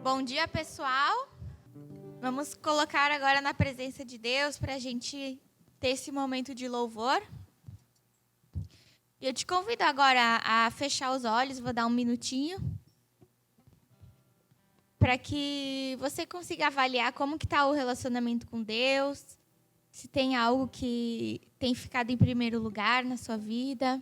Bom dia, pessoal. Vamos colocar agora na presença de Deus para a gente ter esse momento de louvor. E eu te convido agora a fechar os olhos, vou dar um minutinho, para que você consiga avaliar como que está o relacionamento com Deus, se tem algo que tem ficado em primeiro lugar na sua vida,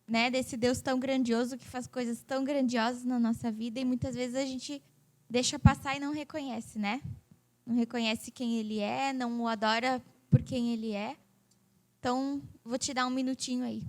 né? Desse Deus tão grandioso que faz coisas tão grandiosas na nossa vida e muitas vezes a gente deixa passar e não reconhece, né? Não reconhece quem Ele é, não o adora por quem Ele é. Então, vou te dar um minutinho aí.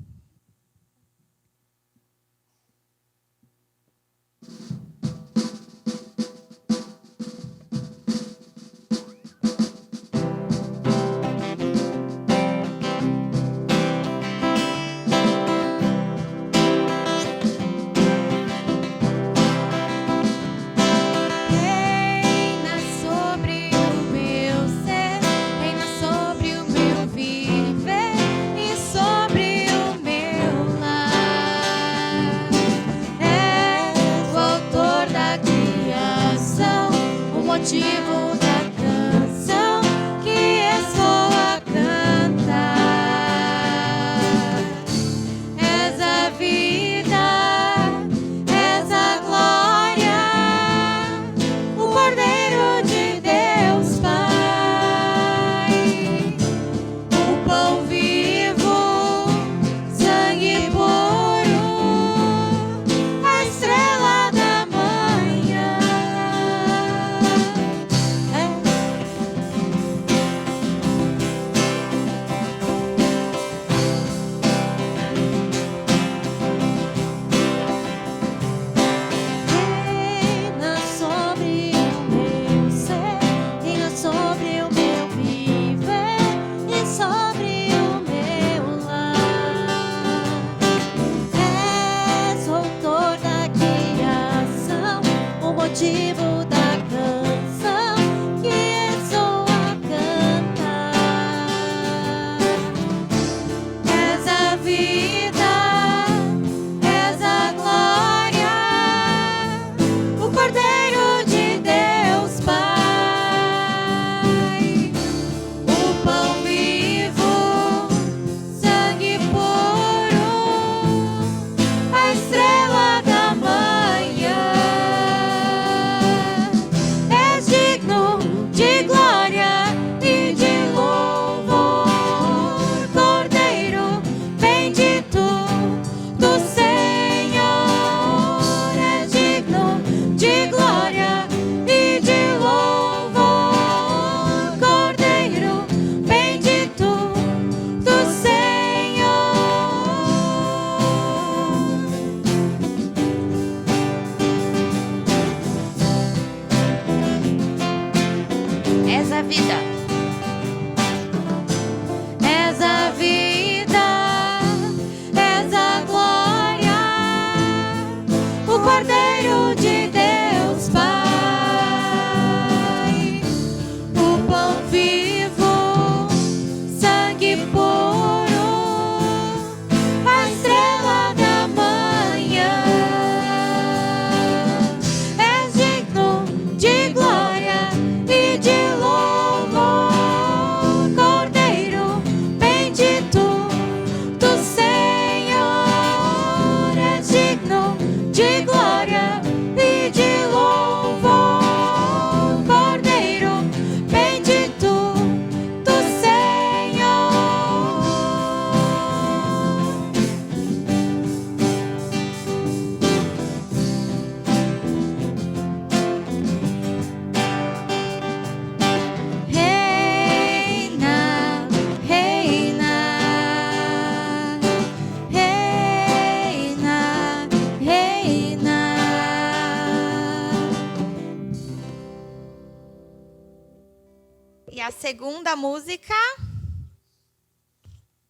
E a segunda música...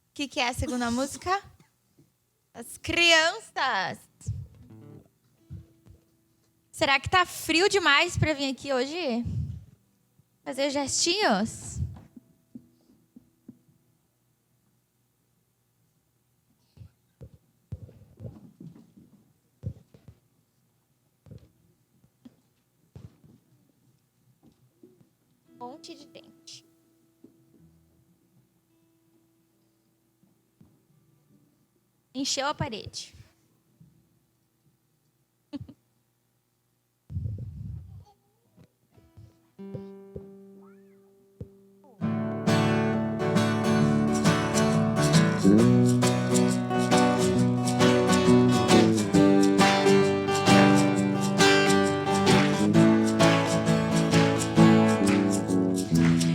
O que é a segunda música? As crianças. Será que tá frio demais para vir aqui hoje? Fazer gestinhos? monte de dente. Encheu a parede.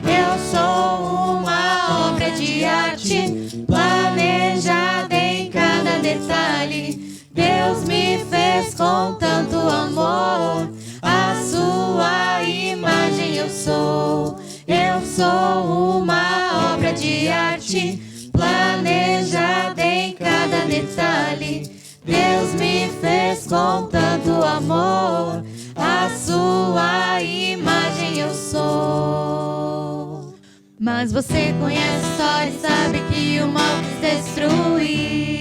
Eu sou uma obra de arte, planejada em cada detalhe. Deus me fez com tanto amor, a sua imagem eu sou. Eu sou uma obra de arte, planejada em cada detalhe. Deus me fez com tanto amor, a sua imagem eu sou. Mas você conhece a história e sabe que o mal quis destruir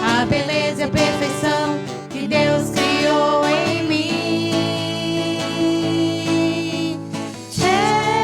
a beleza e a perfeição que Deus criou em mim.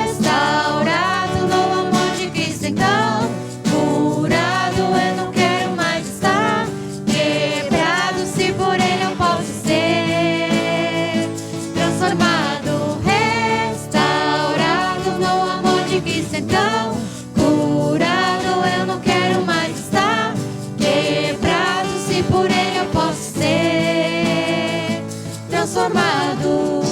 Restaurado no amor de Cristo, então curado eu não quero mais estar. Quebrado, se por Ele eu posso ser transformado. Restaurado no amor de Cristo, então curado eu não quero mais estar. Quebrado, se por Ele eu posso ser transformado.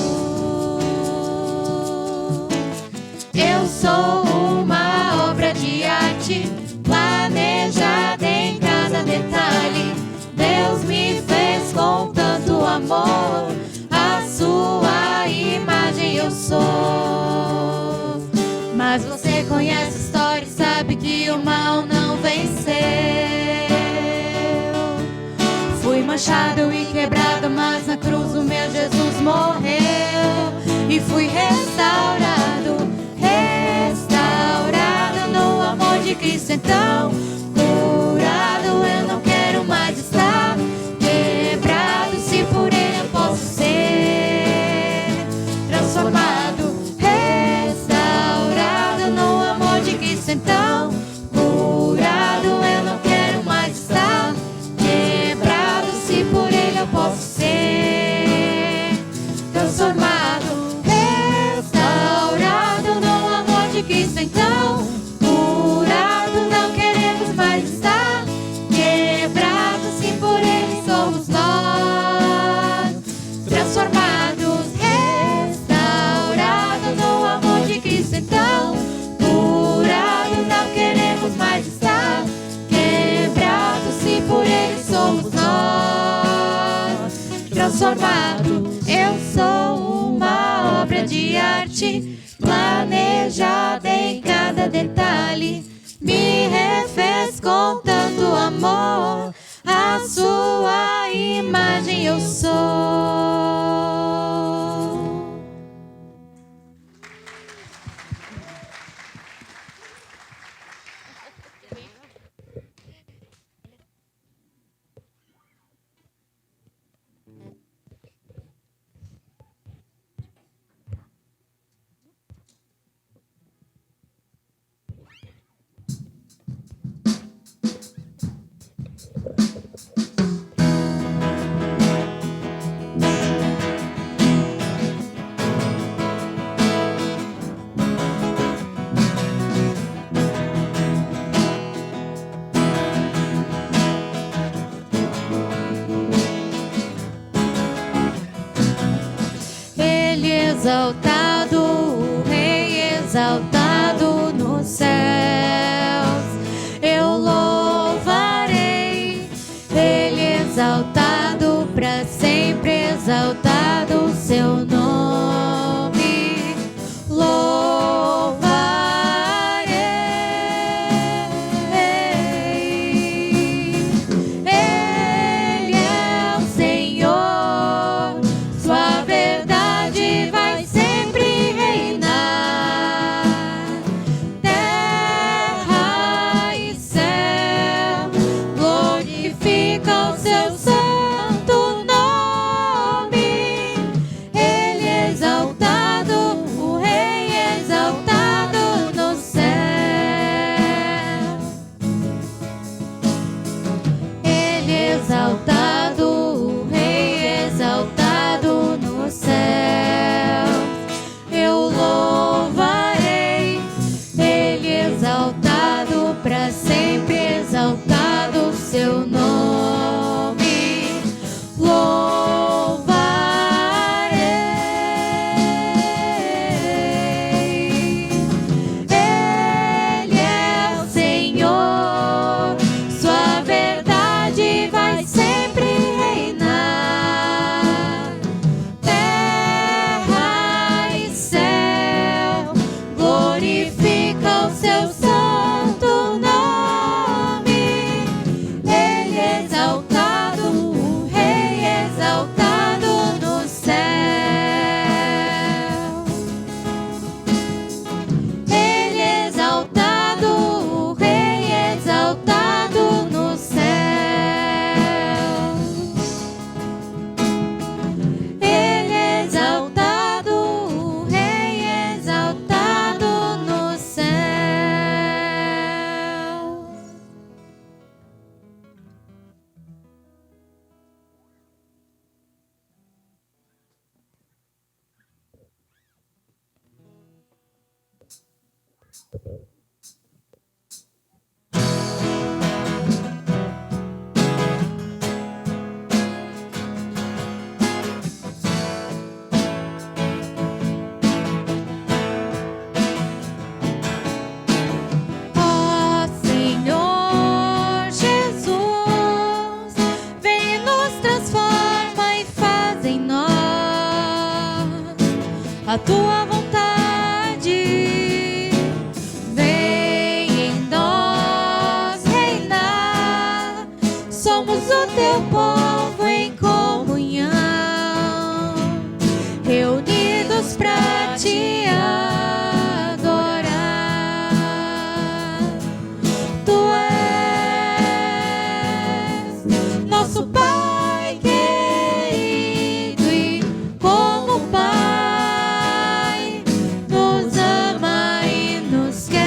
Eu sou uma obra de arte, planejada em cada detalhe. Deus me fez com tanto amor, a sua imagem eu sou. Mas você conhece a história e sabe que o mal não venceu. Fui manchado e quebrado, mas na cruz o meu Jesus morreu. E fui restaurado, restaurado no amor de Cristo, então curado eu não quero mais estar. Quebrado, se por Ele eu posso ser transformado. Restaurado no amor de Cristo, então curado eu não quero mais estar. Quebrado, se por Ele eu posso ser transformado. Restaurado no amor de Cristo, então curado não queremos mais estar. Quebrado, se por Ele somos nós transformados. Restaurado no amor de Cristo, então curado não queremos mais estar. Quebrado, se por Ele somos nós transformado. Eu sou uma obra de arte, planejada em cada detalhe. Me refez com tanto amor, a sua imagem eu sou. Ele exaltado, o Rei exaltado nos céus. Eu louvarei, Ele exaltado para sempre, exaltado o seu nome. Louvarei. Ele é o Senhor, sua verdade vai sempre reinar. Ó Senhor Jesus, vem e nos transforma e faz em nós a tua vontade. Vem em nós reinar, somos o teu povo em comunhão, reunidos pra te adorar. Tu és nosso Pai querido e como Pai nos ama e nos quer.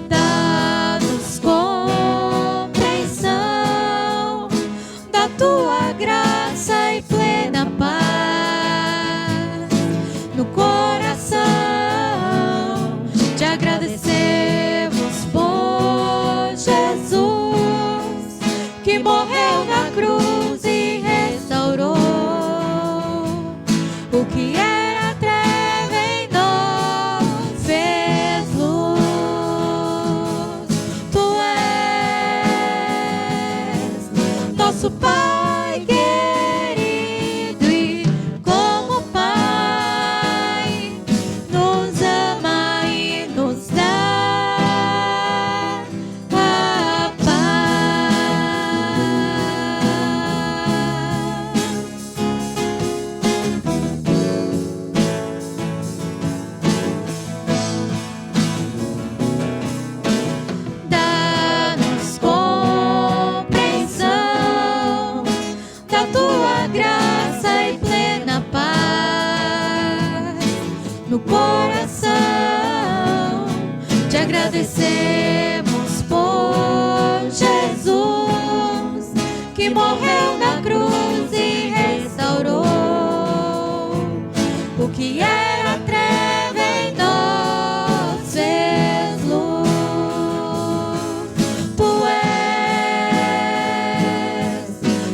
Dá-nos compreensão da tua graça e plena paz no coração. Te agradecemos por Jesus, que morreu na cruz e restaurou o que era treva em nós, fez luz. Tu és nosso Pai querido e como Pai nos ama e nos dá a paz. Dá-nos compreensão da tua graça e plena paz no coração. Te agradecemos por Jesus, que morreu na cruz e restaurou o que era treva em nós, fez luz. Tu és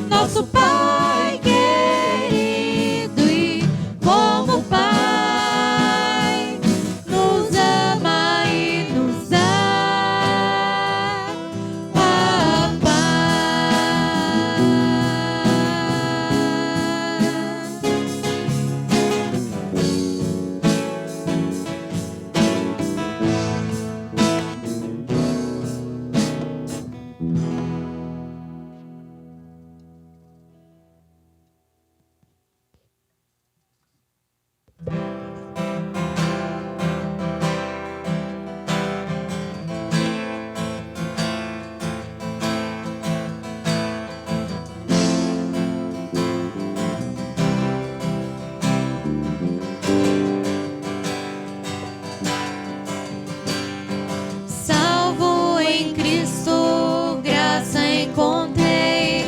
nosso Pai querido e como Pai nos ama e nos dá a paz. Salvo em Cristo, graça encontrei,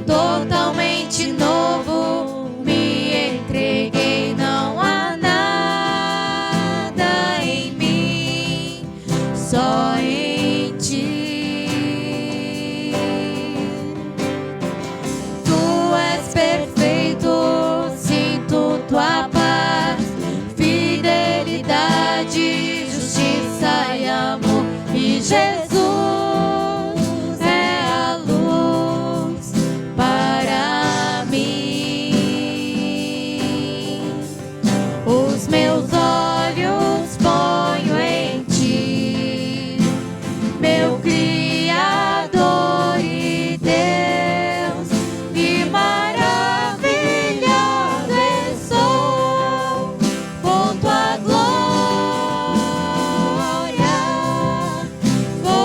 totalmente novo me entreguei. Não há nada em mim, só em ti. Tu és perfeito, sinto tua paz, fidelidade, justiça e amor. E Jesus é a luz para mim. Os meus olhos ponho em ti, meu Criador e Deus, e maravilhado estou com tua glória. Vou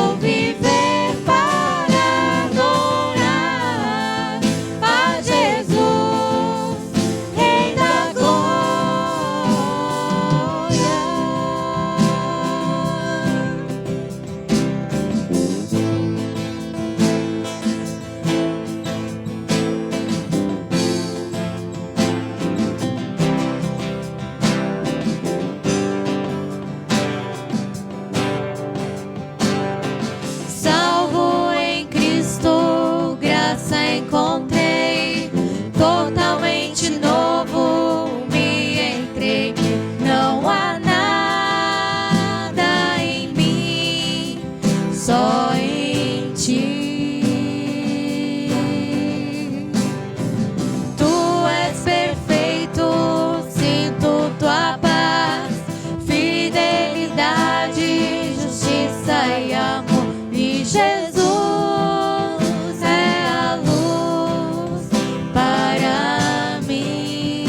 encontrei, totalmente novo me entreguei. Não há nada em mim, só em ti. Tu és perfeito, sinto tua paz, fidelidade, justiça e amor. E Jesus é a luz para mim.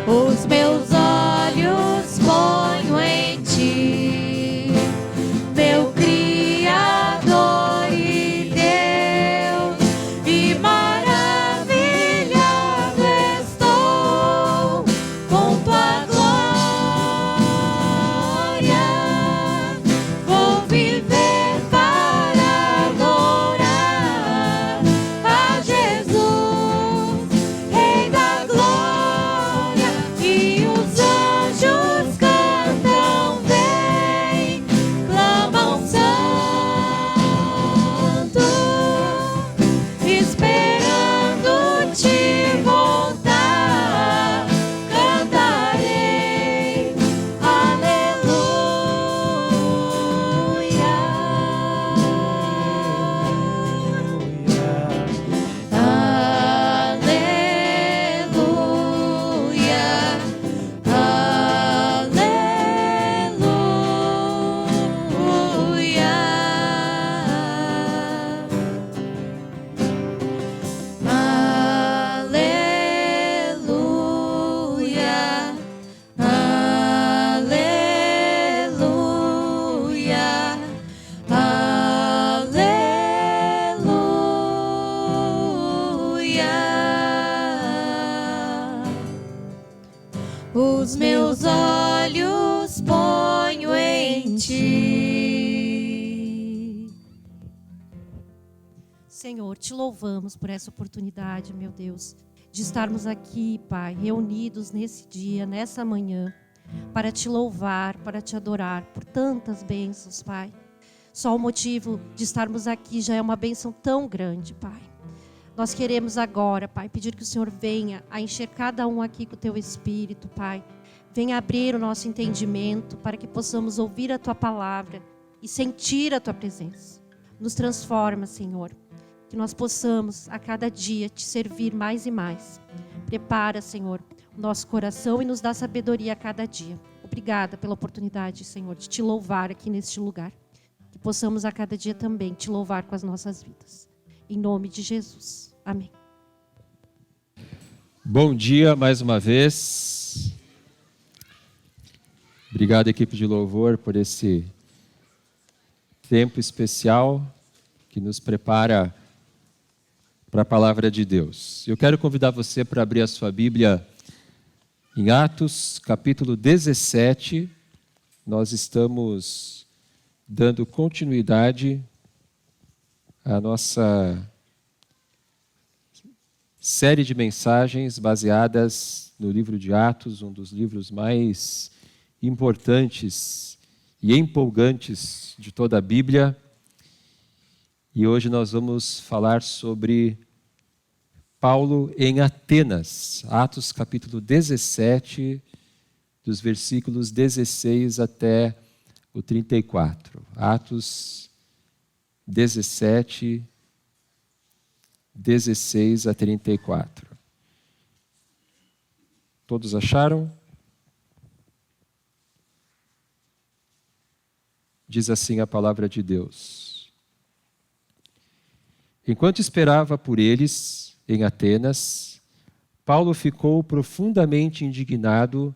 Os meus olhos ponho em ti, meu Criador e Deus, e maravilhado estou com tua glória. Vou viver para adorar a Jesus, Rei da glória, e os anjos cantam bem, clamam santo, esperando te voltar. Cantarei aleluia, aleluia, aleluia. Os meus olhos ponho em ti. Senhor, te louvamos por essa oportunidade, meu Deus, de estarmos aqui, Pai, reunidos nesse dia, nessa manhã, para te louvar, para te adorar por tantas bênçãos, Pai. Só o motivo de estarmos aqui já é uma bênção tão grande, Pai. Nós queremos agora, Pai, pedir que o Senhor venha a encher cada um aqui com o teu Espírito, Pai. Venha abrir o nosso entendimento para que possamos ouvir a tua palavra e sentir a tua presença. Nos transforma, Senhor. Que nós possamos a cada dia te servir mais e mais. Prepara, Senhor, o nosso coração e nos dá sabedoria a cada dia. Obrigada pela oportunidade, Senhor, de te louvar aqui neste lugar. Que possamos a cada dia também te louvar com as nossas vidas. Em nome de Jesus. Amém. Bom dia mais uma vez. Obrigado, equipe de louvor, por esse tempo especial que nos prepara para a palavra de Deus. Eu quero convidar você para abrir a sua Bíblia em Atos, capítulo 17. Nós estamos dando continuidade à nossa série de mensagens baseadas no livro de Atos, um dos livros mais importantes e empolgantes de toda a Bíblia. E hoje nós vamos falar sobre Paulo em Atenas, Atos capítulo 17, dos versículos 16 até o 34. Atos 17, 16 a 34. Todos acharam? Diz assim a palavra de Deus. Enquanto esperava por eles em Atenas, Paulo ficou profundamente indignado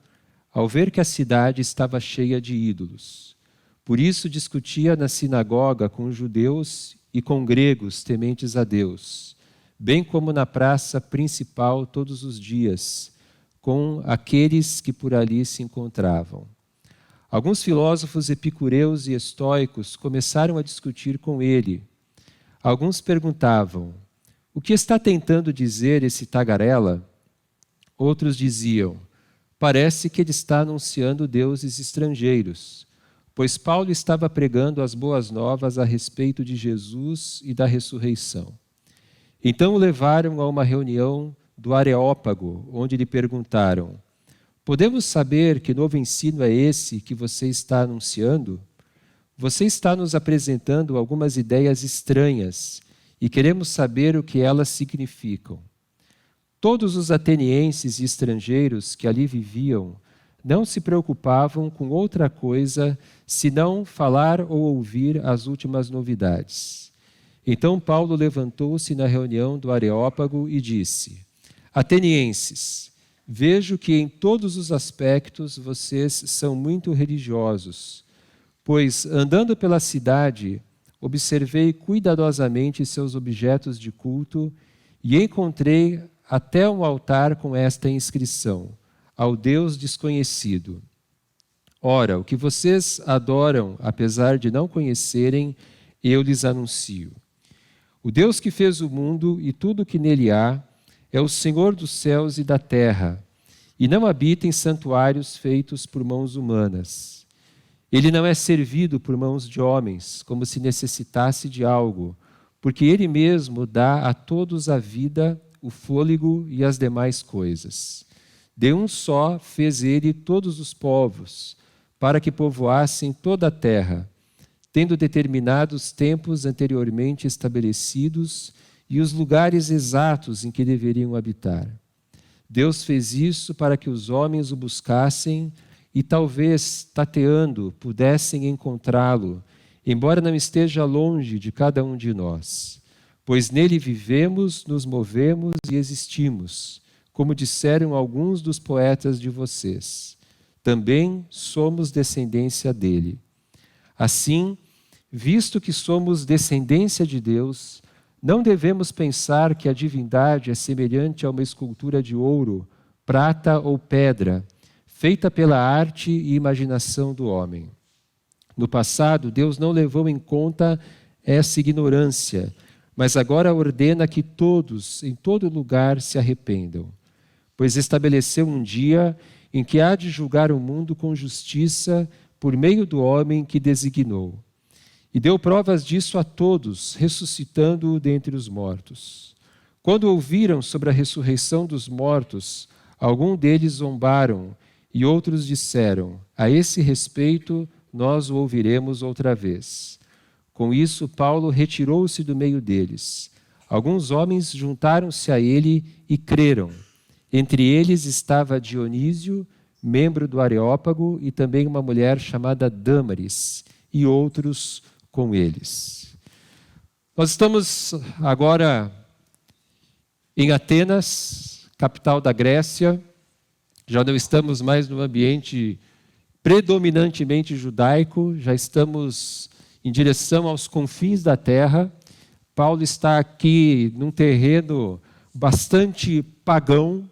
ao ver que a cidade estava cheia de ídolos. Por isso discutia na sinagoga com judeus e com gregos tementes a Deus, bem como na praça principal todos os dias, com aqueles que por ali se encontravam. Alguns filósofos epicureus e estoicos começaram a discutir com ele. Alguns perguntavam: o que está tentando dizer esse tagarela? Outros diziam: parece que ele está anunciando deuses estrangeiros, pois Paulo estava pregando as boas novas a respeito de Jesus e da ressurreição. Então o levaram a uma reunião do Areópago, onde lhe perguntaram: podemos saber que novo ensino é esse que você está anunciando? Você está nos apresentando algumas ideias estranhas e queremos saber o que elas significam. Todos os atenienses e estrangeiros que ali viviam não se preocupavam com outra coisa senão falar ou ouvir as últimas novidades. Então Paulo levantou-se na reunião do Areópago e disse: atenienses, vejo que em todos os aspectos vocês são muito religiosos, pois andando pela cidade observei cuidadosamente seus objetos de culto e encontrei até um altar com esta inscrição: ao Deus desconhecido. Ora, o que vocês adoram, apesar de não conhecerem, eu lhes anuncio. O Deus que fez o mundo e tudo o que nele há é o Senhor dos céus e da terra, e não habita em santuários feitos por mãos humanas. Ele não é servido por mãos de homens, como se necessitasse de algo, porque ele mesmo dá a todos a vida, o fôlego e as demais coisas. De um só fez ele todos os povos, para que povoassem toda a terra, tendo determinados tempos anteriormente estabelecidos e os lugares exatos em que deveriam habitar. Deus fez isso para que os homens o buscassem e talvez, tateando, pudessem encontrá-lo, embora não esteja longe de cada um de nós. Pois nele vivemos, nos movemos e existimos, como disseram alguns dos poetas de vocês. Também somos descendência dele. Assim, visto que somos descendência de Deus, não devemos pensar que a divindade é semelhante a uma escultura de ouro, prata ou pedra, feita pela arte e imaginação do homem. No passado, Deus não levou em conta essa ignorância, mas agora ordena que todos, em todo lugar, se arrependam, pois estabeleceu um dia em que há de julgar o mundo com justiça por meio do homem que designou. E deu provas disso a todos, ressuscitando-o dentre os mortos. Quando ouviram sobre a ressurreição dos mortos, alguns deles zombaram e outros disseram: a esse respeito nós o ouviremos outra vez. Com isso, Paulo retirou-se do meio deles. Alguns homens juntaram-se a ele e creram. Entre eles estava Dionísio, membro do Areópago, e também uma mulher chamada Dâmaris, e outros com eles. Nós estamos agora em Atenas, capital da Grécia. Já não estamos mais num ambiente predominantemente judaico, já estamos em direção aos confins da terra. Paulo está aqui num terreno bastante pagão,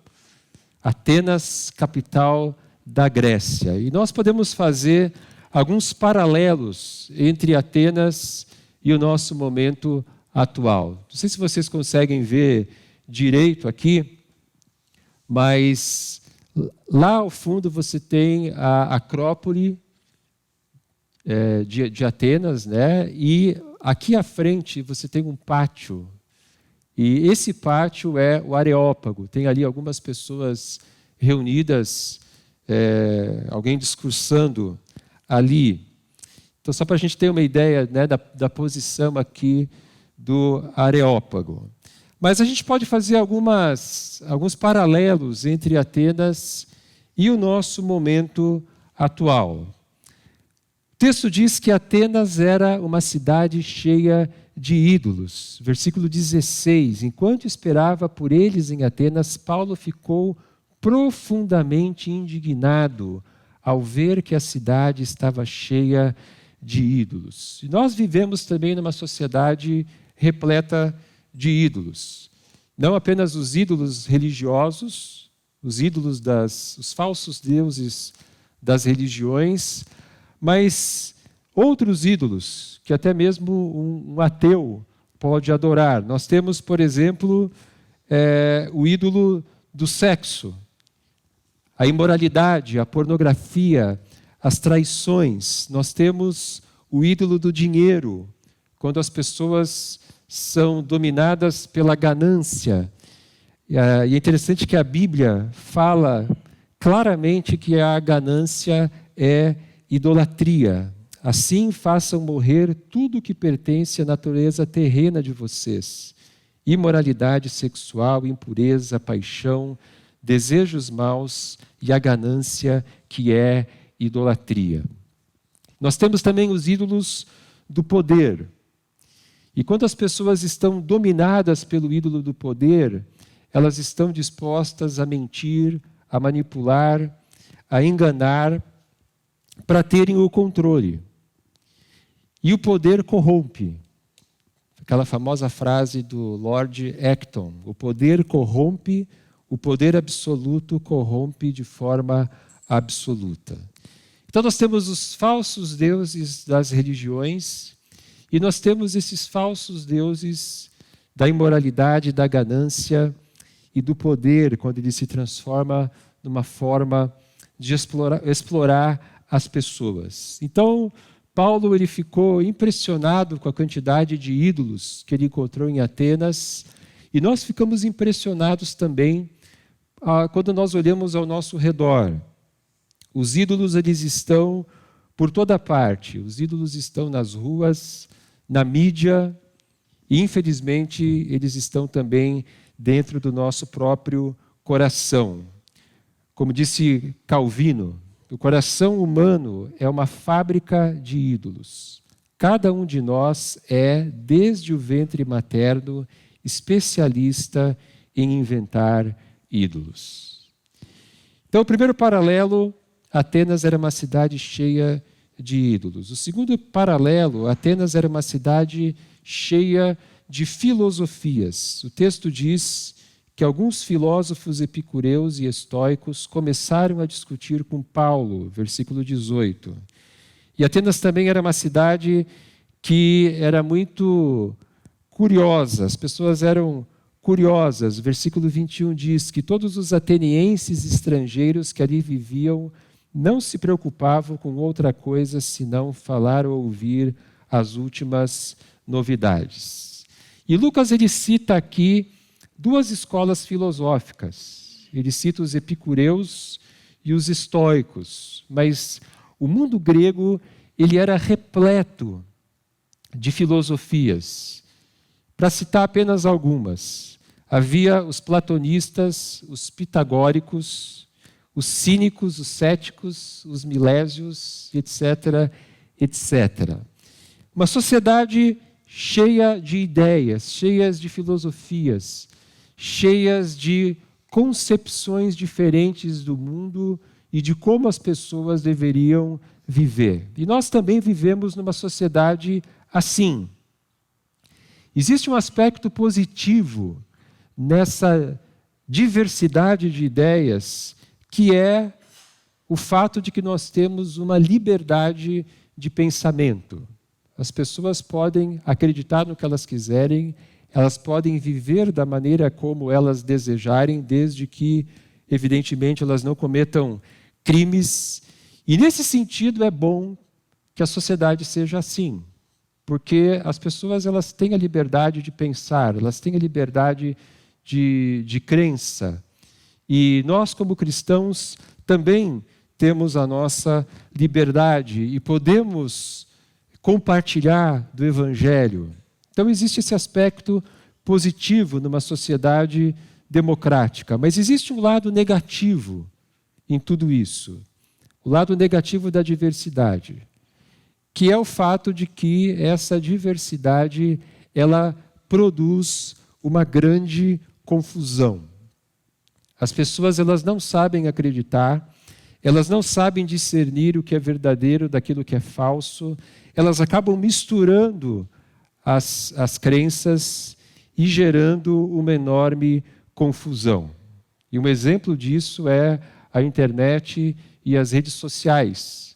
Atenas, capital da Grécia. E nós podemos fazer alguns paralelos entre Atenas e o nosso momento atual. Não sei se vocês conseguem ver direito aqui, mas lá ao fundo você tem a Acrópole de Atenas, né? E aqui à frente você tem um pátio. E esse pátio é o Areópago. Tem ali algumas pessoas reunidas, alguém discursando ali. Então, só para a gente ter uma ideia, né, da posição aqui do Areópago. Mas a gente pode fazer alguns paralelos entre Atenas e o nosso momento atual. O texto diz que Atenas era uma cidade cheia de ídolos. Versículo 16. Enquanto esperava por eles em Atenas, Paulo ficou profundamente indignado ao ver que a cidade estava cheia de ídolos. E nós vivemos também numa sociedade repleta de ídolos. Não apenas os ídolos religiosos, os ídolos os falsos deuses das religiões, mas outros ídolos que até mesmo um ateu pode adorar. Nós temos, por exemplo, o ídolo do sexo, a imoralidade, a pornografia, as traições, nós temos o ídolo do dinheiro, quando as pessoas são dominadas pela ganância. E é interessante que a Bíblia fala claramente que a ganância é idolatria. Assim façam morrer tudo que pertence à natureza terrena de vocês: imoralidade sexual, impureza, paixão, desejos maus e a ganância, que é idolatria. Nós temos também os ídolos do poder. E quando as pessoas estão dominadas pelo ídolo do poder, elas estão dispostas a mentir, a manipular, a enganar, para terem o controle. E o poder corrompe. Aquela famosa frase do Lord Acton: o poder corrompe, o poder absoluto corrompe de forma absoluta. Então nós temos os falsos deuses das religiões e nós temos esses falsos deuses da imoralidade, da ganância e do poder, quando ele se transforma numa forma de explorar as pessoas. Então, Paulo ele ficou impressionado com a quantidade de ídolos que ele encontrou em Atenas, e nós ficamos impressionados também quando nós olhamos ao nosso redor. Os ídolos eles estão por toda parte. Os ídolos estão nas ruas, na mídia, e infelizmente eles estão também dentro do nosso próprio coração. Como disse Calvino, o coração humano é uma fábrica de ídolos. Cada um de nós é, desde o ventre materno, especialista em inventar ídolos. Então, o primeiro paralelo, Atenas era uma cidade cheia de ídolos. O segundo paralelo, Atenas era uma cidade cheia de filosofias. O texto diz que alguns filósofos epicureus e estoicos começaram a discutir com Paulo, versículo 18. E Atenas também era uma cidade que era muito curiosa, as pessoas eram curiosas. Versículo 21 diz que todos os atenienses estrangeiros que ali viviam não se preocupavam com outra coisa senão falar ou ouvir as últimas novidades. E Lucas ele cita aqui duas escolas filosóficas. Ele cita os epicureus e os estoicos, mas o mundo grego ele era repleto de filosofias. Para citar apenas algumas, havia os platonistas, os pitagóricos, os cínicos, os céticos, os milésios, etc., etc. Uma sociedade cheia de ideias, cheias de filosofias, cheias de concepções diferentes do mundo e de como as pessoas deveriam viver. E nós também vivemos numa sociedade assim. Existe um aspecto positivo nessa diversidade de ideias, que é o fato de que nós temos uma liberdade de pensamento. As pessoas podem acreditar no que elas quiserem, elas podem viver da maneira como elas desejarem, desde que, evidentemente, elas não cometam crimes. E, nesse sentido, é bom que a sociedade seja assim, porque as pessoas elas têm a liberdade de pensar, elas têm a liberdade de crença. E nós, como cristãos, também temos a nossa liberdade e podemos compartilhar do Evangelho. Então, existe esse aspecto positivo numa sociedade democrática, mas existe um lado negativo em tudo isso. O lado negativo da diversidade, que é o fato de que essa diversidade ela produz uma grande confusão. As pessoas elas não sabem acreditar, elas não sabem discernir o que é verdadeiro daquilo que é falso, elas acabam misturando as crenças e gerando uma enorme confusão. E um exemplo disso é a internet e as redes sociais.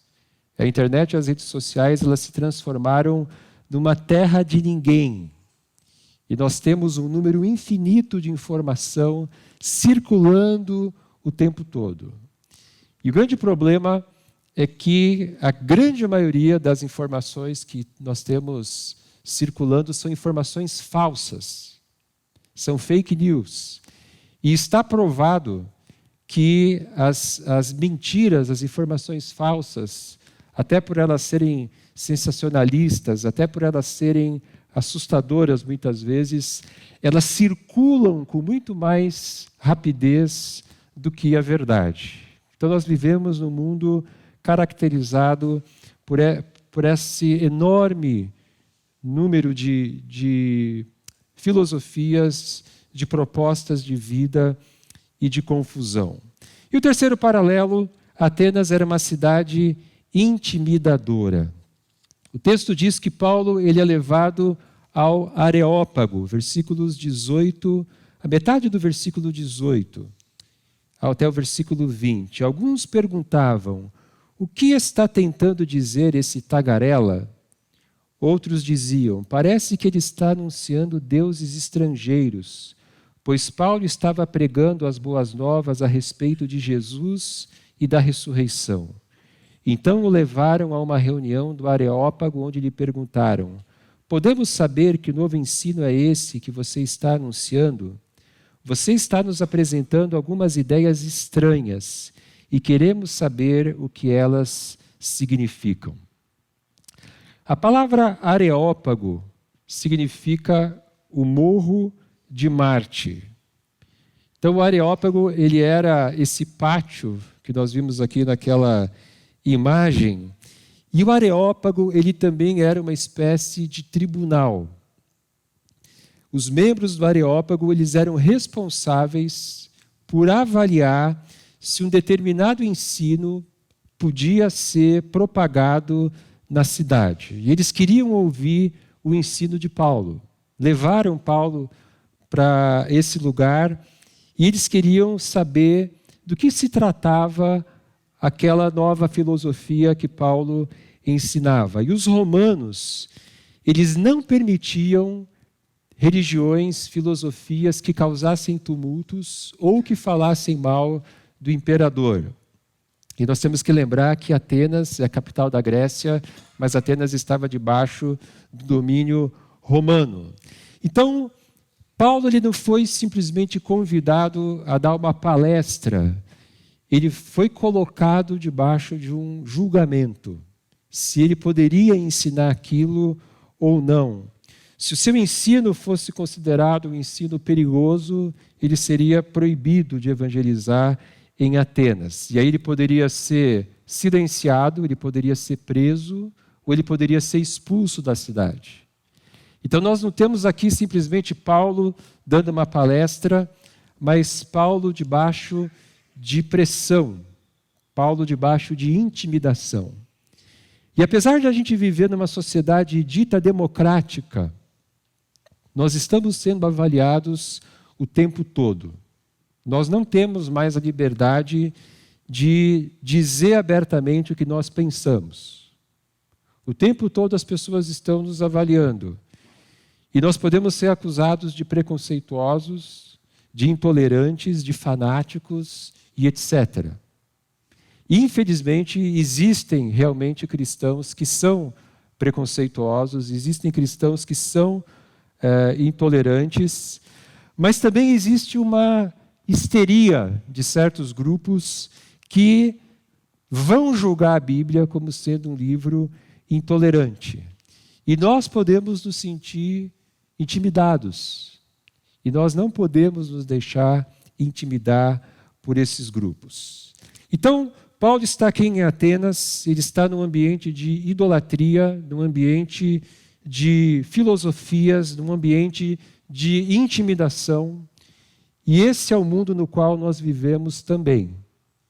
A internet e as redes sociais elas se transformaram numa terra de ninguém. E nós temos um número infinito de informação circulando o tempo todo. E o grande problema é que a grande maioria das informações que nós temos circulando são informações falsas, são fake news. E está provado que as mentiras, as informações falsas, até por elas serem sensacionalistas, até por elas serem assustadoras muitas vezes, elas circulam com muito mais rapidez do que a verdade. Então nós vivemos num mundo caracterizado por esse enorme número de filosofias, de propostas de vida e de confusão. E o terceiro paralelo, Atenas era uma cidade intimidadora. O texto diz que Paulo ele é levado ao Areópago, versículos 18, a metade do versículo 18, até o versículo 20. Alguns perguntavam, o que está tentando dizer esse tagarela? Outros diziam, parece que ele está anunciando deuses estrangeiros, pois Paulo estava pregando as boas novas a respeito de Jesus e da ressurreição. Então o levaram a uma reunião do Areópago, onde lhe perguntaram, podemos saber que novo ensino é esse que você está anunciando? Você está nos apresentando algumas ideias estranhas e queremos saber o que elas significam. A palavra Areópago significa o Morro de Marte. Então o Areópago ele era esse pátio que nós vimos aqui naquela imagem. E o Areópago ele também era uma espécie de tribunal. Os membros do Areópago eles eram responsáveis por avaliar se um determinado ensino podia ser propagado na cidade. E eles queriam ouvir o ensino de Paulo. Levaram Paulo para esse lugar e eles queriam saber do que se tratava aquela nova filosofia que Paulo ensinava. E os romanos, eles não permitiam religiões, filosofias que causassem tumultos ou que falassem mal do imperador. E nós temos que lembrar que Atenas é a capital da Grécia, mas Atenas estava debaixo do domínio romano. Então, Paulo ele não foi simplesmente convidado a dar uma palestra, ele foi colocado debaixo de um julgamento, se ele poderia ensinar aquilo ou não. Se o seu ensino fosse considerado um ensino perigoso, ele seria proibido de evangelizar em Atenas. E aí ele poderia ser silenciado, ele poderia ser preso, ou ele poderia ser expulso da cidade. Então nós não temos aqui simplesmente Paulo dando uma palestra, mas Paulo debaixo de pressão, Paulo debaixo de intimidação. E apesar de a gente viver numa sociedade dita democrática, nós estamos sendo avaliados o tempo todo. Nós não temos mais a liberdade de dizer abertamente o que nós pensamos. O tempo todo as pessoas estão nos avaliando. E nós podemos ser acusados de preconceituosos, de intolerantes, de fanáticos e etc. Infelizmente, existem realmente cristãos que são preconceituosos, existem cristãos que são intolerantes, mas também existe uma histeria de certos grupos que vão julgar a Bíblia como sendo um livro intolerante. E nós podemos nos sentir intimidados. E nós não podemos nos deixar intimidar por esses grupos. Então, Paulo está aqui em Atenas, ele está num ambiente de idolatria, num ambiente de filosofias, num ambiente de intimidação. E esse é o mundo no qual nós vivemos também.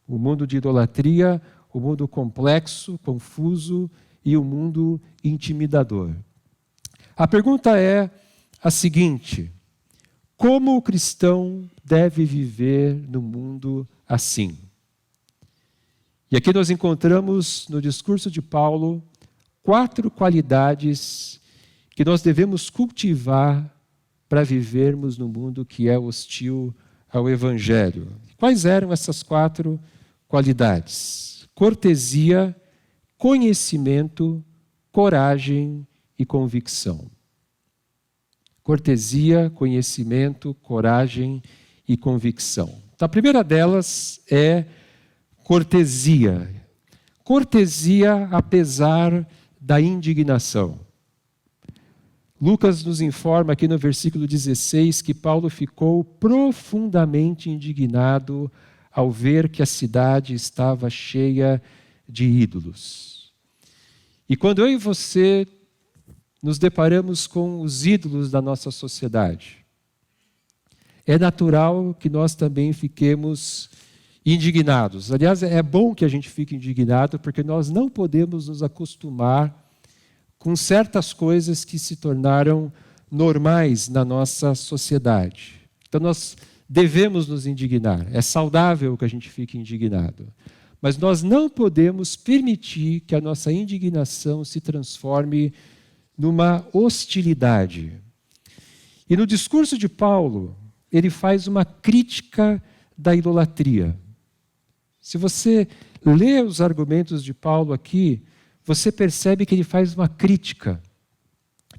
O mundo de idolatria, o mundo complexo, confuso e o mundo intimidador. A pergunta é a seguinte: como o cristão deve viver no mundo assim? E aqui nós encontramos no discurso de Paulo 4 qualidades que nós devemos cultivar para vivermos no mundo que é hostil ao Evangelho. Quais eram essas 4 qualidades? cortesia, conhecimento, coragem e convicção. Cortesia, conhecimento, coragem e convicção. Então, a primeira delas é cortesia. Cortesia apesar da indignação. Lucas nos informa aqui no versículo 16 que Paulo ficou profundamente indignado ao ver que a cidade estava cheia de ídolos. E quando eu e você nos deparamos com os ídolos da nossa sociedade, é natural que nós também fiquemos indignados. Aliás, é bom que a gente fique indignado, porque nós não podemos nos acostumar com certas coisas que se tornaram normais na nossa sociedade. Então nós devemos nos indignar. É saudável que a gente fique indignado. Mas nós não podemos permitir que a nossa indignação se transforme numa hostilidade. E no discurso de Paulo, ele faz uma crítica da idolatria. Se você lê os argumentos de Paulo aqui, você percebe que ele faz uma crítica.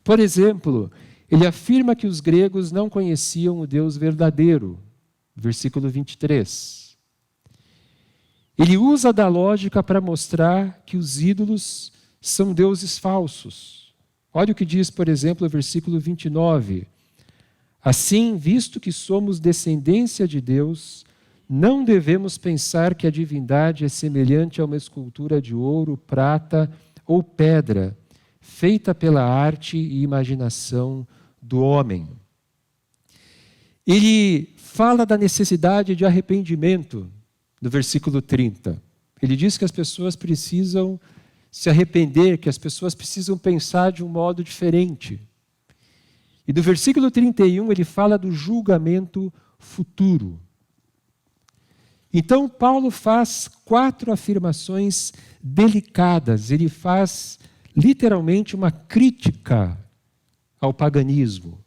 Por exemplo, ele afirma que os gregos não conheciam o Deus verdadeiro, versículo 23. Ele usa da lógica para mostrar que os ídolos são deuses falsos. Olha o que diz, por exemplo, o versículo 29. Assim, visto que somos descendência de Deus, não devemos pensar que a divindade é semelhante a uma escultura de ouro, prata ou pedra, feita pela arte e imaginação do homem. Ele fala da necessidade de arrependimento, no versículo 30. Ele diz que as pessoas precisam se arrepender, que as pessoas precisam pensar de um modo diferente. E do versículo 31 ele fala do julgamento futuro. Então, Paulo faz 4 afirmações delicadas. Ele faz, literalmente, uma crítica ao paganismo.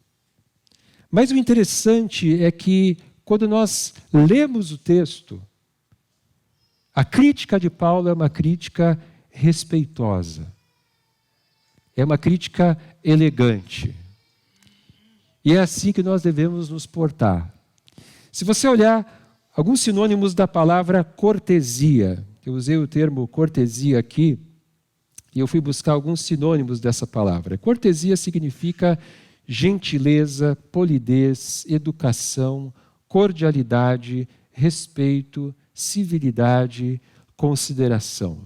Mas o interessante é que, quando nós lemos o texto, a crítica de Paulo é uma crítica respeitosa. É uma crítica elegante. E é assim que nós devemos nos portar. Se você olhar alguns sinônimos da palavra cortesia, eu usei o termo cortesia aqui, e eu fui buscar alguns sinônimos dessa palavra. Cortesia significa gentileza, polidez, educação, cordialidade, respeito, civilidade, consideração.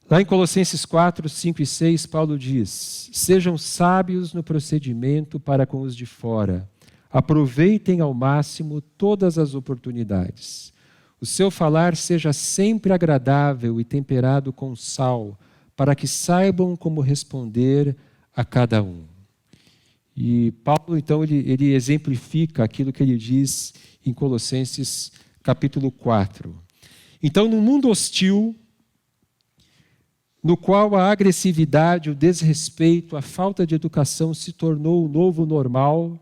Lá em Colossenses 4, 5 e 6, Paulo diz: sejam sábios no procedimento para com os de fora. Aproveitem ao máximo todas as oportunidades. O seu falar seja sempre agradável e temperado com sal, para que saibam como responder a cada um. E Paulo, então, ele exemplifica aquilo que ele diz em Colossenses capítulo 4. Então, num mundo hostil, no qual a agressividade, o desrespeito, a falta de educação se tornou o novo normal.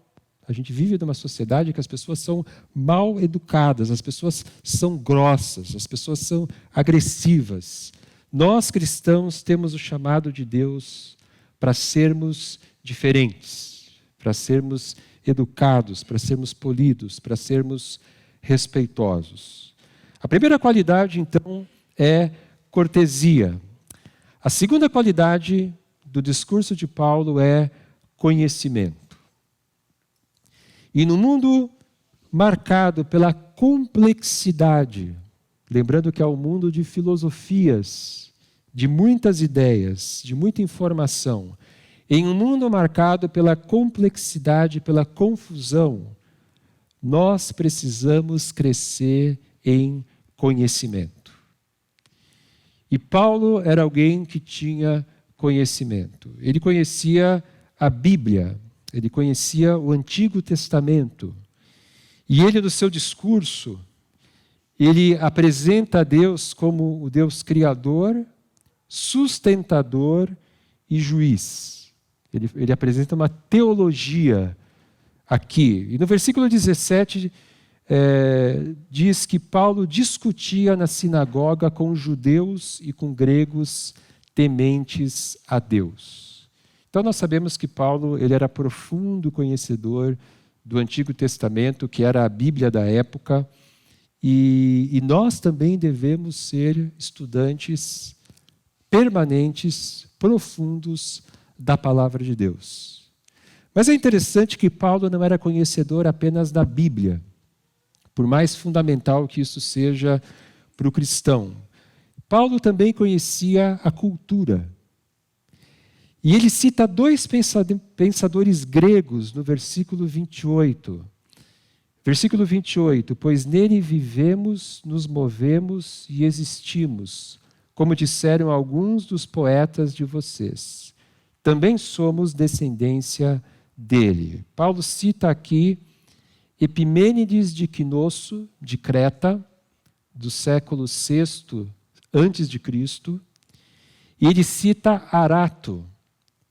A gente vive numa sociedade que as pessoas são mal educadas, as pessoas são grossas, as pessoas são agressivas. Nós, cristãos, temos o chamado de Deus para sermos diferentes, para sermos educados, para sermos polidos, para sermos respeitosos. A primeira qualidade, então, é cortesia. A segunda qualidade do discurso de Paulo é conhecimento. E no mundo marcado pela complexidade, lembrando que é um mundo de filosofias, de muitas ideias, de muita informação, em um mundo marcado pela complexidade, pela confusão, nós precisamos crescer em conhecimento. E Paulo era alguém que tinha conhecimento. Ele conhecia a Bíblia, ele conhecia o Antigo Testamento. E ele, no seu discurso, ele apresenta a Deus como o Deus criador, sustentador e juiz. Ele apresenta uma teologia aqui. E no versículo 17, diz que Paulo discutia na sinagoga com judeus e com gregos tementes a Deus. Então nós sabemos que Paulo ele era profundo conhecedor do Antigo Testamento, que era a Bíblia da época, e nós também devemos ser estudantes permanentes, profundos da palavra de Deus. Mas é interessante que Paulo não era conhecedor apenas da Bíblia, por mais fundamental que isso seja para o cristão. Paulo também conhecia a cultura. E ele cita dois pensadores gregos no versículo 28. Versículo 28, pois nele vivemos, nos movemos e existimos, como disseram alguns dos poetas de vocês. Também somos descendência dele. Paulo cita aqui Epimênides de Quinosso, de Creta, do século VI antes de Cristo, e ele cita Arato,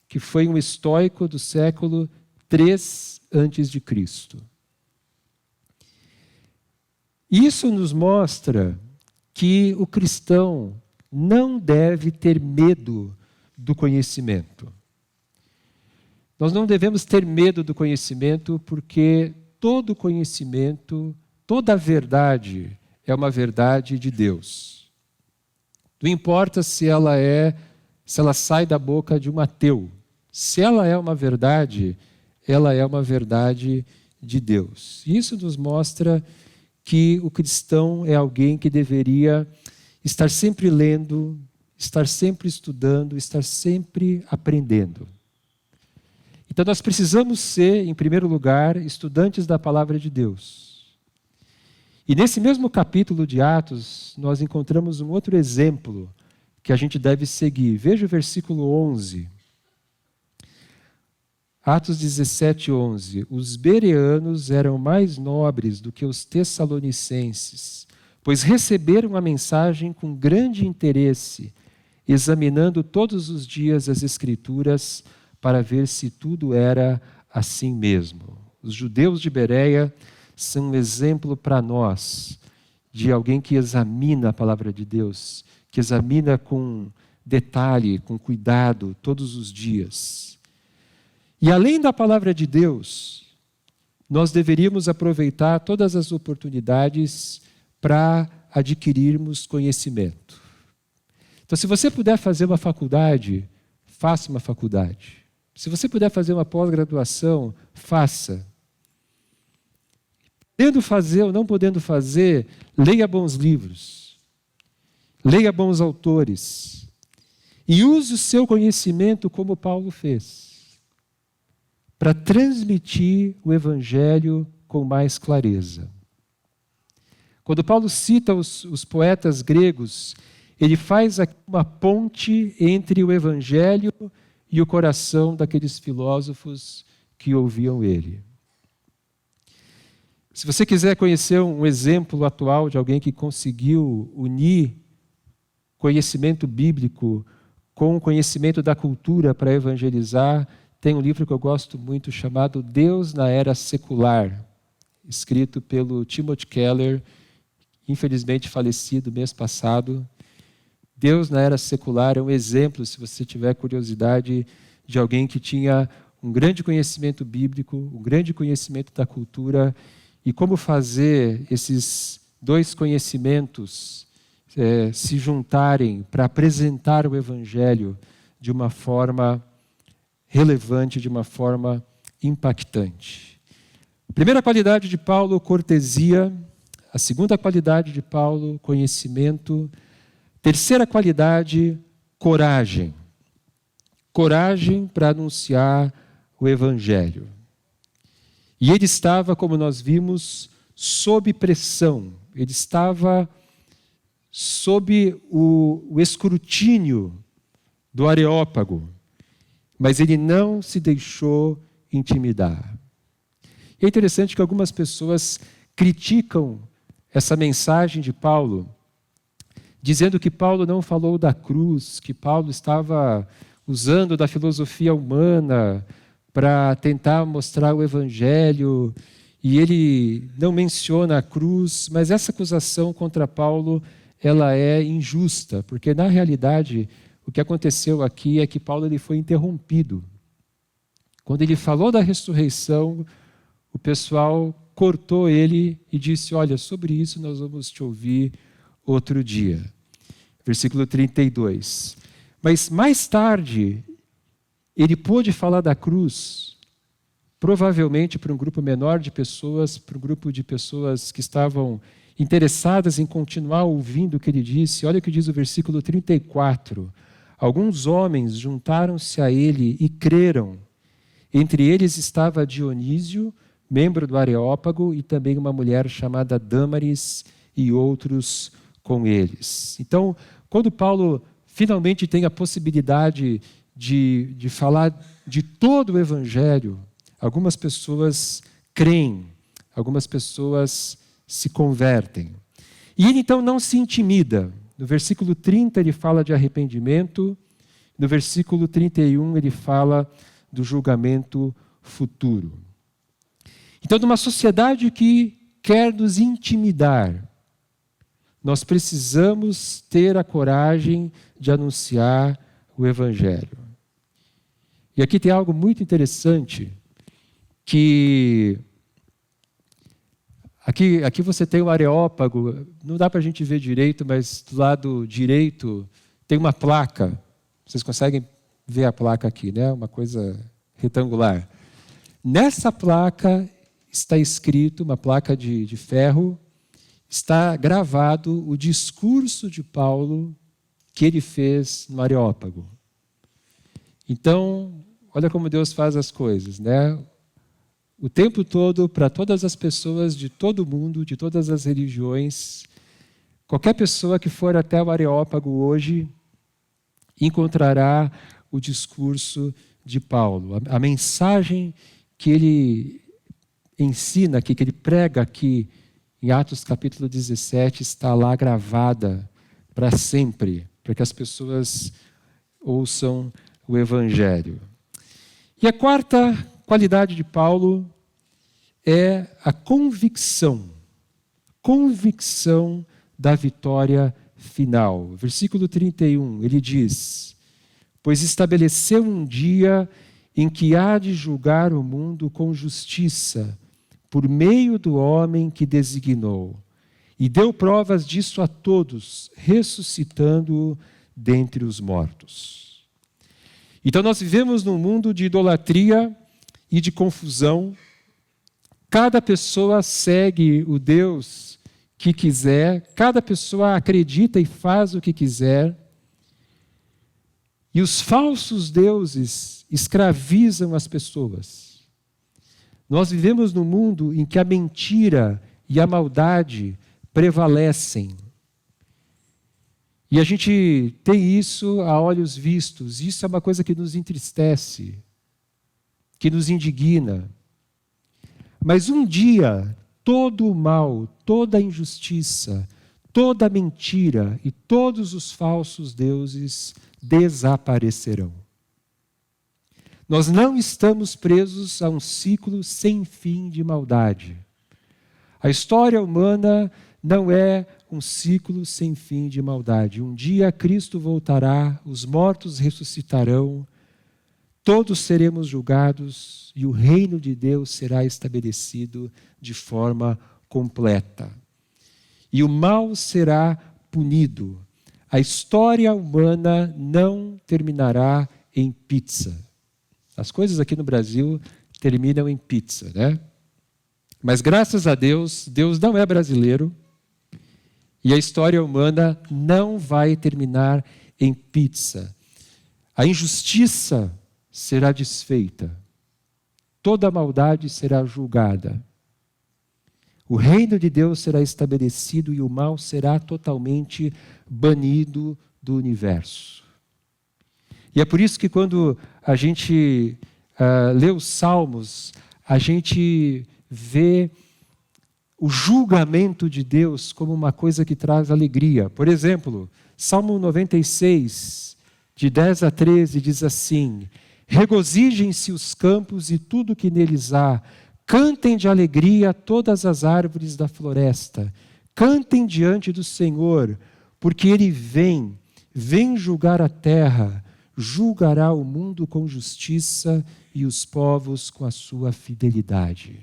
que foi um estoico do século III antes de Cristo. Isso nos mostra que o cristão não deve ter medo do conhecimento. Nós não devemos ter medo do conhecimento porque todo conhecimento, toda verdade é uma verdade de Deus. Não importa se ela sai da boca de um ateu. Se ela é uma verdade de Deus. Isso nos mostra que o cristão é alguém que deveria estar sempre lendo, estar sempre estudando, estar sempre aprendendo. Então nós precisamos ser, em primeiro lugar, estudantes da palavra de Deus. E nesse mesmo capítulo de Atos, nós encontramos um outro exemplo que a gente deve seguir. Veja o versículo 11. Atos 17, 11. Os bereanos eram mais nobres do que os tessalonicenses, pois receberam a mensagem com grande interesse, examinando todos os dias as Escrituras para ver se tudo era assim mesmo. Os judeus de Bereia são um exemplo para nós de alguém que examina a palavra de Deus, que examina com detalhe, com cuidado, todos os dias. E além da palavra de Deus, nós deveríamos aproveitar todas as oportunidades para adquirirmos conhecimento. Então, se você puder fazer uma faculdade, faça uma faculdade. Se você puder fazer uma pós-graduação, faça. Podendo fazer ou não podendo fazer, leia bons livros. Leia bons autores. E use o seu conhecimento como Paulo fez, para transmitir o Evangelho com mais clareza. Quando Paulo cita os poetas gregos, ele faz aqui uma ponte entre o Evangelho e o coração daqueles filósofos que ouviam ele. Se você quiser conhecer um exemplo atual de alguém que conseguiu unir conhecimento bíblico com o conhecimento da cultura para evangelizar, tem um livro que eu gosto muito chamado Deus na Era Secular, escrito pelo Timothy Keller, infelizmente falecido mês passado. Deus na Era Secular é um exemplo, se você tiver curiosidade, de alguém que tinha um grande conhecimento bíblico, um grande conhecimento da cultura, e como fazer esses dois conhecimentos se juntarem para apresentar o Evangelho de uma forma relevante, de uma forma impactante. A primeira qualidade de Paulo, cortesia. A segunda qualidade de Paulo, conhecimento. Terceira qualidade, coragem. Coragem para anunciar o Evangelho. E ele estava, como nós vimos, sob pressão. Ele estava sob o escrutínio do Areópago. Mas ele não se deixou intimidar. E é interessante que algumas pessoas criticam essa mensagem de Paulo, dizendo que Paulo não falou da cruz, que Paulo estava usando da filosofia humana para tentar mostrar o Evangelho e ele não menciona a cruz, mas essa acusação contra Paulo, ela é injusta, porque na realidade o que aconteceu aqui é que Paulo ele foi interrompido. Quando ele falou da ressurreição, o pessoal cortou ele e disse: olha, sobre isso nós vamos te ouvir outro dia. Versículo 32. Mas mais tarde, ele pôde falar da cruz, provavelmente para um grupo menor de pessoas, para um grupo de pessoas que estavam interessadas em continuar ouvindo o que ele disse. Olha o que diz o versículo 34. Alguns homens juntaram-se a ele e creram. Entre eles estava Dionísio, membro do Areópago, e também uma mulher chamada Dâmaris e outros com eles. Então, quando Paulo finalmente tem a possibilidade de falar de todo o Evangelho, algumas pessoas creem, algumas pessoas se convertem. E ele então não se intimida. No versículo 30 ele fala de arrependimento, no versículo 31 ele fala do julgamento futuro. Então, numa sociedade que quer nos intimidar, nós precisamos ter a coragem de anunciar o Evangelho. E aqui tem algo muito interessante, que aqui você tem o Areópago, não dá para a gente ver direito, mas do lado direito tem uma placa. Vocês conseguem ver a placa aqui, né? Uma coisa retangular. Nessa placa está escrito, uma placa de ferro, está gravado o discurso de Paulo que ele fez no Areópago. Então, olha como Deus faz as coisas, né? O tempo todo, para todas as pessoas de todo o mundo, de todas as religiões, qualquer pessoa que for até o Areópago hoje encontrará o discurso de Paulo. A mensagem que ele ensina aqui, que ele prega aqui em Atos capítulo 17, está lá gravada para sempre, para que as pessoas ouçam o Evangelho. E a quarta qualidade de Paulo é a convicção da vitória final. Versículo 31, ele diz: pois estabeleceu um dia em que há de julgar o mundo com justiça, por meio do homem que designou, e deu provas disso a todos, ressuscitando-o dentre os mortos. Então nós vivemos num mundo de idolatria e de confusão. Cada pessoa segue o Deus que quiser, cada pessoa acredita e faz o que quiser. E os falsos deuses escravizam as pessoas. Nós vivemos num mundo em que a mentira e a maldade prevalecem. E a gente tem isso a olhos vistos. Isso é uma coisa que nos entristece, que nos indigna. Mas um dia, todo o mal, toda a injustiça, toda a mentira e todos os falsos deuses desaparecerão. Nós não estamos presos a um ciclo sem fim de maldade. A história humana não é um ciclo sem fim de maldade. Um dia Cristo voltará, os mortos ressuscitarão, todos seremos julgados e o reino de Deus será estabelecido de forma completa. E o mal será punido. A história humana não terminará em pizza. As coisas aqui no Brasil terminam em pizza, né? Mas graças a Deus, Deus não é brasileiro e a história humana não vai terminar em pizza. A injustiça será desfeita. Toda a maldade será julgada. O reino de Deus será estabelecido e o mal será totalmente banido do universo. E é por isso que quando a gente lê os Salmos, a gente vê o julgamento de Deus como uma coisa que traz alegria. Por exemplo, Salmo 96, de 10 a 13, diz assim: regozijem-se os campos e tudo que neles há, Cantem de alegria todas as árvores da floresta. Cantem diante do Senhor, porque Ele vem julgar a terra, julgará o mundo com justiça e os povos com a sua fidelidade.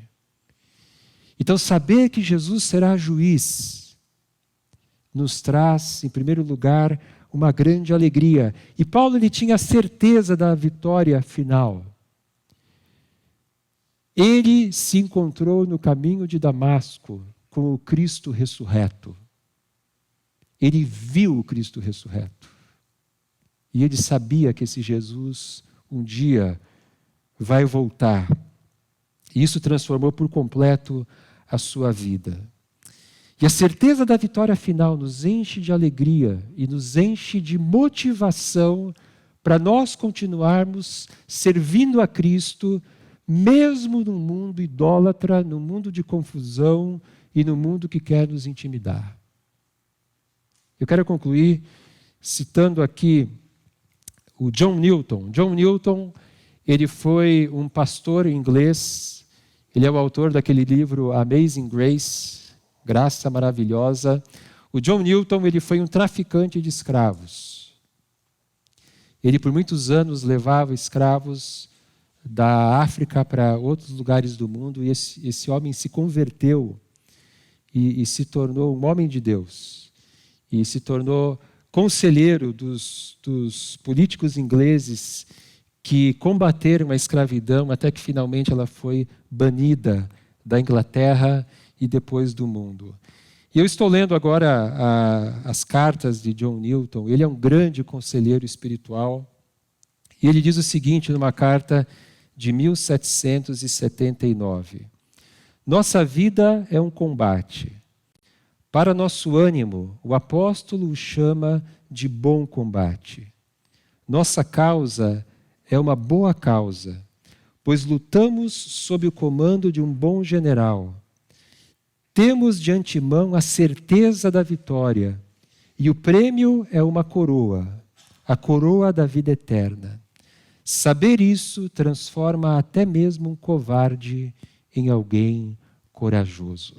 Então, saber que Jesus será juiz nos traz, em primeiro lugar, uma grande alegria. E Paulo, ele tinha certeza da vitória final. Ele se encontrou no caminho de Damasco com o Cristo ressurreto. Ele viu o Cristo ressurreto. E ele sabia que esse Jesus um dia vai voltar. E isso transformou por completo a sua vida. E a certeza da vitória final nos enche de alegria e nos enche de motivação para nós continuarmos servindo a Cristo, mesmo num mundo idólatra, num mundo de confusão e num mundo que quer nos intimidar. Eu quero concluir citando aqui o John Newton. John Newton, ele foi um pastor inglês, ele é o autor daquele livro Amazing Grace, Graça Maravilhosa. O John Newton, ele foi um traficante de escravos. Ele por muitos anos levava escravos da África para outros lugares do mundo, e esse homem se converteu e se tornou um homem de Deus. E se tornou conselheiro dos políticos ingleses que combateram a escravidão até que finalmente ela foi banida da Inglaterra e depois do mundo. E eu estou lendo agora as cartas de John Newton. Ele é um grande conselheiro espiritual. E ele diz o seguinte numa carta de 1779. Nossa vida é um combate. Para nosso ânimo, o apóstolo o chama de bom combate. Nossa causa é uma boa causa, pois lutamos sob o comando de um bom general. Temos de antemão a certeza da vitória, e o prêmio é uma coroa, a coroa da vida eterna. Saber isso transforma até mesmo um covarde em alguém corajoso.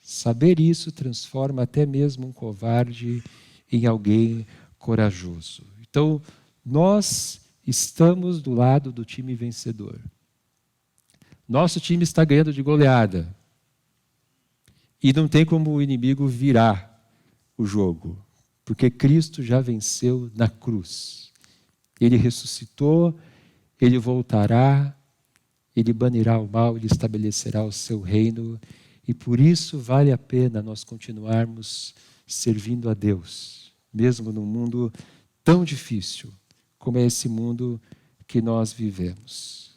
Saber isso transforma até mesmo um covarde em alguém corajoso. Então, nós estamos do lado do time vencedor. Nosso time está ganhando de goleada. E não tem como o inimigo virar o jogo, porque Cristo já venceu na cruz. Ele ressuscitou, ele voltará, ele banirá o mal, ele estabelecerá o seu reino. E por isso vale a pena nós continuarmos servindo a Deus, mesmo num mundo tão difícil como é esse mundo que nós vivemos.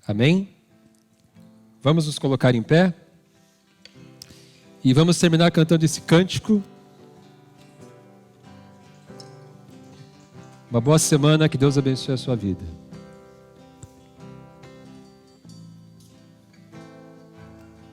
Amém? Vamos nos colocar em pé e vamos terminar cantando esse cântico. Uma boa semana, que Deus abençoe a sua vida.